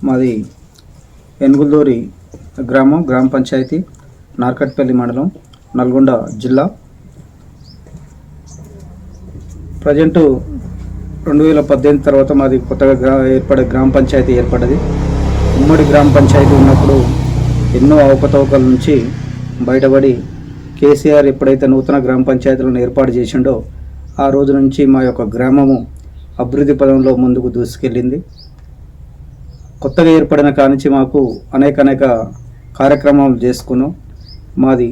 మాది ఎన్గుల్దూరి గ్రామ పంచాయతీ, నార్కట్పల్లి మండలం, నల్గొండ జిల్లా. ప్రజెంటు 2018 తర్వాత మాది కొత్తగా ఏర్పడే గ్రామ పంచాయతీ ఏర్పడ్డది. ఉమ్మడి గ్రామ పంచాయతీ ఉన్నప్పుడు ఎన్నో అవకతవకల నుంచి బయటపడి కేసీఆర్ ఎప్పుడైతే నూతన గ్రామ పంచాయతీలను ఏర్పాటు చేసిండో ఆ రోజు నుంచి మా యొక్క గ్రామము అభివృద్ధి పదంలో ముందుకు దూసుకెళ్ళింది. కొత్తగా ఏర్పడిన కానించి మాకు అనేక కార్యక్రమాలు చేసుకున్నాం. మాది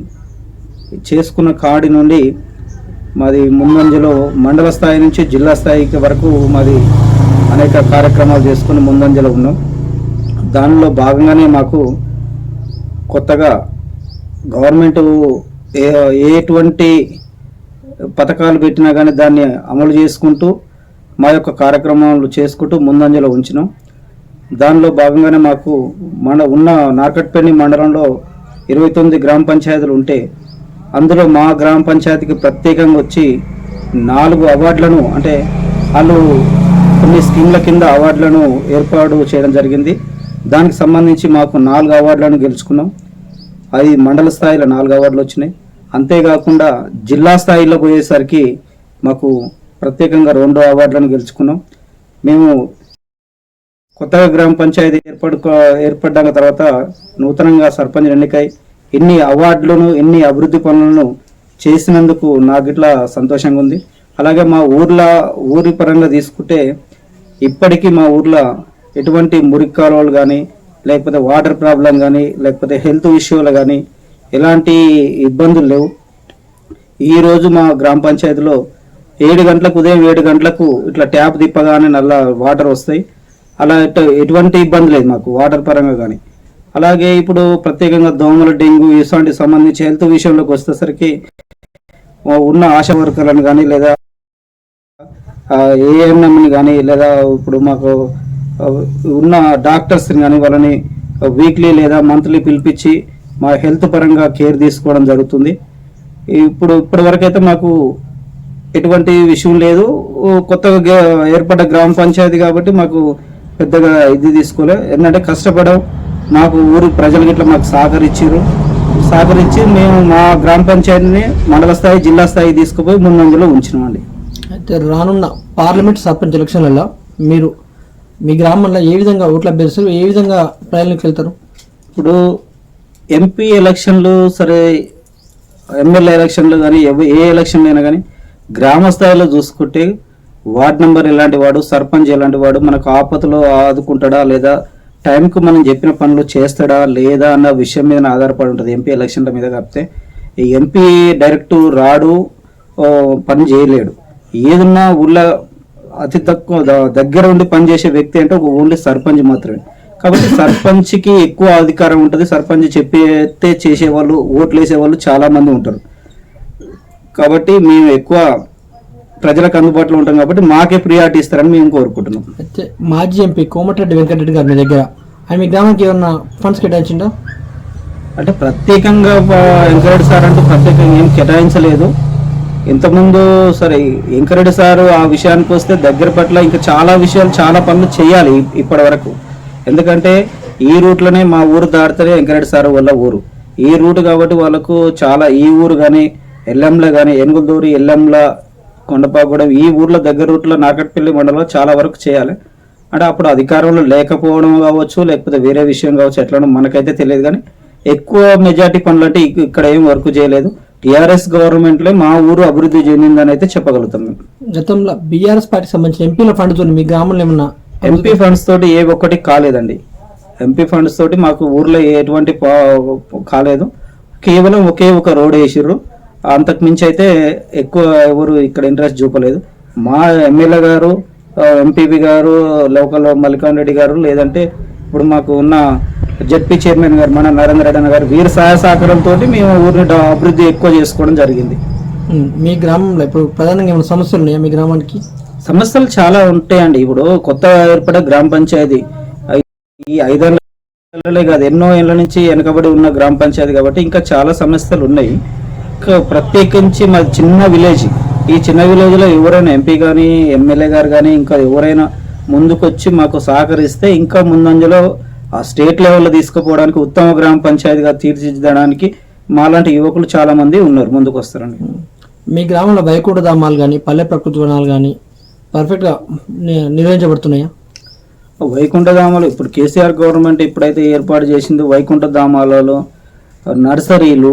చేసుకున్న కాడి నుండి మాది ముందంజలో మండల స్థాయి నుంచి జిల్లా స్థాయికి వరకు మాది అనేక కార్యక్రమాలు చేసుకుని ముందంజలో ఉన్నాం. దానిలో భాగంగానే మాకు కొత్తగా గవర్నమెంట్ ఎటువంటి పథకాలు పెట్టినా కానీ దాన్ని అమలు చేసుకుంటూ మా యొక్క కార్యక్రమాలు చేసుకుంటూ ముందంజలో ఉంచినాం. దానిలో భాగంగానే మాకు ఉన్న నార్కట్పల్లి మండలంలో 29 గ్రామ పంచాయతీలు ఉంటే అందులో మా గ్రామ పంచాయతీకి ప్రత్యేకంగా వచ్చి 4 అవార్డులను, అంటే వాళ్ళు కొన్ని స్కీమ్ల కింద అవార్డులను ఏర్పాటు చేయడం జరిగింది. దానికి సంబంధించి మాకు 4 అవార్డులను గెలుచుకున్నాం. అది మండల స్థాయిలో 4 అవార్డులు వచ్చినాయి. అంతేకాకుండా జిల్లా స్థాయిలో పోయేసరికి మాకు ప్రత్యేకంగా 2 అవార్డులను గెలుచుకున్నాం. మేము కొత్తగా గ్రామ పంచాయతీ ఏర్పడ్డాక తర్వాత నూతనంగా సర్పంచ్ ఎన్నికై ఎన్ని అవార్డులను, ఎన్ని అభివృద్ధి పనులను చేసినందుకు నాకు ఇట్లా సంతోషంగా ఉంది. అలాగే మా ఊరి పరంగా తీసుకుంటే ఇప్పటికీ మా ఊర్లో ఎటువంటి మురికి కాలువలు కానీ, లేకపోతే వాటర్ ప్రాబ్లం కానీ, లేకపోతే హెల్త్ ఇష్యూలు కానీ ఎలాంటి ఇబ్బందులు లేవు. ఈరోజు మా గ్రామ పంచాయతీలో 7 గంటలకు, ఉదయం 7 గంటలకు ఇట్లా ట్యాప్ తిప్పగానే నల్ల వాటర్ వస్తాయి. అలా ఎటువంటి ఇబ్బంది లేదు మాకు వాటర్ పరంగా కానీ. అలాగే ఇప్పుడు ప్రత్యేకంగా దోమలు, డెంగ్యూ ఇటువంటి సంబంధించి హెల్త్ విషయంలోకి వచ్చేసరికి ఉన్న ఆశా వర్కర్లను కానీ, లేదా ఏఎన్ఎంని కానీ, లేదా ఇప్పుడు మాకు ఉన్న డాక్టర్స్ని కానీ వాళ్ళని వీక్లీ లేదా మంత్లీ పిలిపించి మా హెల్త్ పరంగా కేర్ తీసుకోవడం జరుగుతుంది. ఇప్పటి వరకు అయితే మాకు ఎటువంటి విషయం లేదు. కొత్తగా ఏర్పడ్డ గ్రామ పంచాయతీ కాబట్టి మాకు పెద్దగా ఇది తీసుకోలే. ఏంటంటే కష్టపడడం, మాకు ఊరు ప్రజలకి ఇట్లా మాకు సహకరించి మేము మా గ్రామ పంచాయతీని మండల స్థాయి, జిల్లా స్థాయి తీసుకుపోయి ముందంజలో ఉంచినామండి. అయితే రానున్న పార్లమెంట్ సర్పంచ్ ఎలక్షన్లలో మీరు మీ గ్రామంలో ఏ విధంగా ఓట్లు అభ్యర్థిస్తారు, ఏ విధంగా ప్రజలకు వెళ్తారు? ఇప్పుడు ఎంపీ ఎలక్షన్లు సరే, ఎమ్మెల్యే ఎలక్షన్లు కానీ, ఏ ఎలక్షన్లు అయినా కానీ గ్రామ స్థాయిలో చూసుకుంటే వార్డ్ నెంబర్ ఎలాంటి వాడు, సర్పంచ్ ఎలాంటి వాడు, మనకు ఆపదలో ఆదుకుంటాడా లేదా, టైంకు మనం చెప్పిన పనులు చేస్తాడా లేదా అన్న విషయం మీద ఆధారపడి ఉంటుంది ఎంపీ ఎలక్షన్ల మీద. కాకపోతే ఈ ఎంపీ డైరెక్ట్ రాడు, పని చేయలేడు. ఏదన్నా ఊళ్ళో అతి తక్కువ దగ్గర ఉండి పనిచేసే వ్యక్తి అంటే ఒక ఓన్లీ సర్పంచ్ మాత్రమే. కాబట్టి సర్పంచ్కి ఎక్కువ అధికారం ఉంటుంది. సర్పంచ్ చెప్పితే చేసేవాళ్ళు, ఓట్లు వేసేవాళ్ళు చాలా మంది ఉంటారు. కాబట్టి మేము ఎక్కువ ప్రజలకు అందుబాటులో ఉంటాం కాబట్టి మాకే ప్రియారిటీ ఇస్తారని మేము కోరుకుంటున్నాం. అయితే మాజీ ఎంపీ కోమటిరెడ్డి వెంకటరెడ్డి గారి మీ దగ్గర ఆయన మీ గ్రామానికి ఏమన్నా ఫండ్స్ కేటాయించిందా? అంటే ప్రత్యేకంగా వెంకరెడ్డి సార్ అంటూ ప్రత్యేకంగా ఏం కేటాయించలేదు. ఇంతకుముందు సరే వెంకరెడ్డి సారు ఆ విషయానికి వస్తే దగ్గర పట్ల ఇంకా చాలా పనులు చేయాలి ఇప్పటి వరకు. ఎందుకంటే ఈ రూట్లోనే మా ఊరు దాడితేనే వెంకరెడ్డి సార్ వాళ్ళ ఊరు ఈ రూట్ కాబట్టి వాళ్ళకు చాలా, ఈ ఊరు కానీ ఎల్లంల కానీ, ఎన్గుల్దూరి, ఎల్లంల, కొండపాగూడెం ఈ ఊర్ల దగ్గర రూట్లో నార్కట్పల్లి మండలంలో చాలా వరకు చేయాలి. అంటే అప్పుడు అధికారంలో లేకపోవడం కావచ్చు, లేకపోతే వేరే విషయం కావచ్చు, ఎట్లా మనకైతే తెలియదు. కానీ ఎక్కువ మెజార్టీ పనులు అంటే ఇక్కడ ఏం వర్క్ చేయలేదు. టీఆర్ఎస్ గవర్నమెంట్లో మా ఊరు అభివృద్ధి చెందిందని అయితే చెప్పగలుగుతాం. మేము గతంలో బీఆర్ఎస్ పార్టీ సంబంధించిన ఎంపీల ఫండ్ తోటి మీ గ్రామంలో ఏమన్నా? ఎంపీ ఫండ్స్ తోటి ఏ ఒక్కటి కాలేదండి. ఎంపీ ఫండ్స్ తోటి మాకు ఊర్లో ఎటువంటి కాలేదు. కేవలం ఒకే ఒక రోడ్ వేసిర్రు. అంతకు మించి అయితే ఎక్కువ ఎవరు ఇక్కడ ఇంట్రెస్ట్ చూపలేదు. మా ఎమ్మెల్యే గారు, ఎంపీపీ గారు, లోకల్ మల్లికార్జున రెడ్డి గారు, లేదంటే ఇప్పుడు మాకు ఉన్న జెడ్పీ చైర్మన్ గారు మన నరేంద్ర రెడ్డి గారు, వీరి సహాయ సహకారంతో మేము ఊరిని అభివృద్ధి ఎక్కువ చేసుకోవడం జరిగింది. మీ గ్రామంలో ఇప్పుడు ప్రధానంగా ఏమైనా సమస్యలు ఉన్నాయా? మీ గ్రామానికి సమస్యలు చాలా ఉంటాయండి. ఇప్పుడు కొత్తగా ఏర్పడే గ్రామ పంచాయతీ ఈ 5 ఏళ్ళే కాదు, ఎన్నో ఏళ్ళ నుంచి వెనకబడి ఉన్న గ్రామ పంచాయతీ కాబట్టి ఇంకా చాలా సమస్యలు ఉన్నాయి. ప్రత్యేకించి మా చిన్న విలేజ్, ఈ చిన్న విలేజ్లో ఎవరైనా ఎంపీ కానీ, ఎమ్మెల్యే గారు కానీ, ఇంకా ఎవరైనా ముందుకొచ్చి మాకు సహకరిస్తే ఇంకా ముందంజలో ఆ స్టేట్ లెవెల్లో తీసుకుపోవడానికి ఉత్తమ గ్రామ పంచాయతీగా తీర్చిదిద్దడానికి మాలాంటి యువకులు చాలా మంది ఉన్నారు, ముందుకు వస్తారండి. మీ గ్రామంలో వైకుంఠ ధామాలు కానీ పల్లె ప్రకృతి వనాలు కానీ పర్ఫెక్ట్గా నిర్వహించబడుతున్నాయా? వైకుంఠ ధామాలు ఇప్పుడు కేసీఆర్ గవర్నమెంట్ ఎప్పుడైతే ఏర్పాటు చేసిందో వైకుంఠ ధామాలలో నర్సరీలు,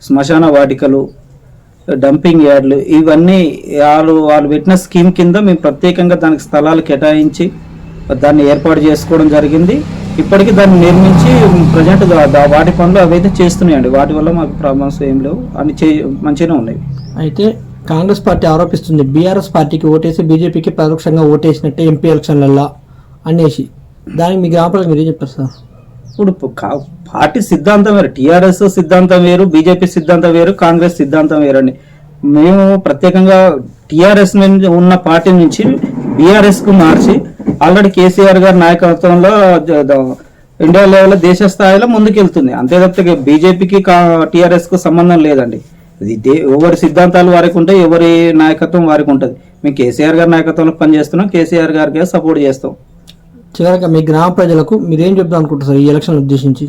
శ్మశాన వాటికలు, డంపింగ్ యార్డ్లు ఇవన్నీ వాళ్ళు పెట్టిన స్కీమ్ కింద మేము ప్రత్యేకంగా దానికి స్థలాలు కేటాయించి దాన్ని ఏర్పాటు చేసుకోవడం జరిగింది. ఇప్పటికీ దాన్ని నిర్మించి ప్రజెంట్ వాటి పనులు అవైతే చేస్తున్నాయండి. వాటి వల్ల మాకు ప్రాబ్లమ్స్ ఏం లేవు, అన్ని మంచిగానే ఉన్నాయి. అయితే కాంగ్రెస్ పార్టీ ఆరోపిస్తుంది బీఆర్ఎస్ పార్టీకి ఓటేసి బీజేపీకి పరోక్షంగా ఓటేసినట్టే ఎంపీ ఎలక్షన్లలో అనేసి. దానికి మీ గ్రామ ప్రజలకు మీరు ఏం చెప్పారు సార్? ఇప్పుడు పార్టీ సిద్ధాంతం వేరు, టీఆర్ఎస్ సిద్ధాంతం వేరు, బీజేపీ సిద్ధాంతం వేరు, కాంగ్రెస్ సిద్ధాంతం వేరండి. మేము ప్రత్యేకంగా టీఆర్ఎస్ నుంచి ఉన్న పార్టీ నుంచి బీఆర్ఎస్కు మార్చి ఆల్రెడీ కేసీఆర్ గారి నాయకత్వంలో ఇండియా లెవెల్లో దేశ స్థాయిలో ముందుకెళ్తుంది. అంతే తప్పితే బీజేపీకి టీఆర్ఎస్కు సంబంధం లేదండి. ఇది ఎవరి సిద్ధాంతాలు వారికి ఉంటాయి, ఎవరి నాయకత్వం వారికి ఉంటుంది. మేము కేసీఆర్ గారి నాయకత్వంలో పనిచేస్తున్నాం, కేసీఆర్ గారికి సపోర్ట్ చేస్తాం. చివరిగా మీ గ్రామ ప్రజలకు మీరేం చెప్తాం అనుకుంటారు సార్ ఈ ఎలక్షన్ ఉద్దేశించి?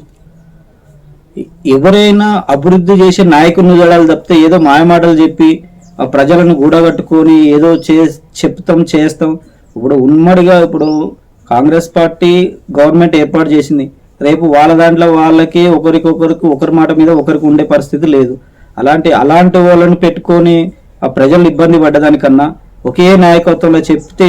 ఎవరైనా అభివృద్ధి చేసే నాయకుడిని చూడాలి తప్పితే ఏదో మాయమాటలు చెప్పి ఆ ప్రజలను గూడగట్టుకొని ఏదో చెప్తాం చేస్తాం. ఇప్పుడు ఉమ్మడిగా ఇప్పుడు కాంగ్రెస్ పార్టీ గవర్నమెంట్ ఏర్పాటు చేసింది, రేపు వాళ్ళ దాంట్లో వాళ్ళకి ఒకరి మాట మీద ఒకరికి ఉండే పరిస్థితి లేదు. అలాంటి వాళ్ళని పెట్టుకొని ఆ ప్రజలు ఇబ్బంది పడ్డదానికన్నా ఒకే నాయకత్వంలో చెప్తే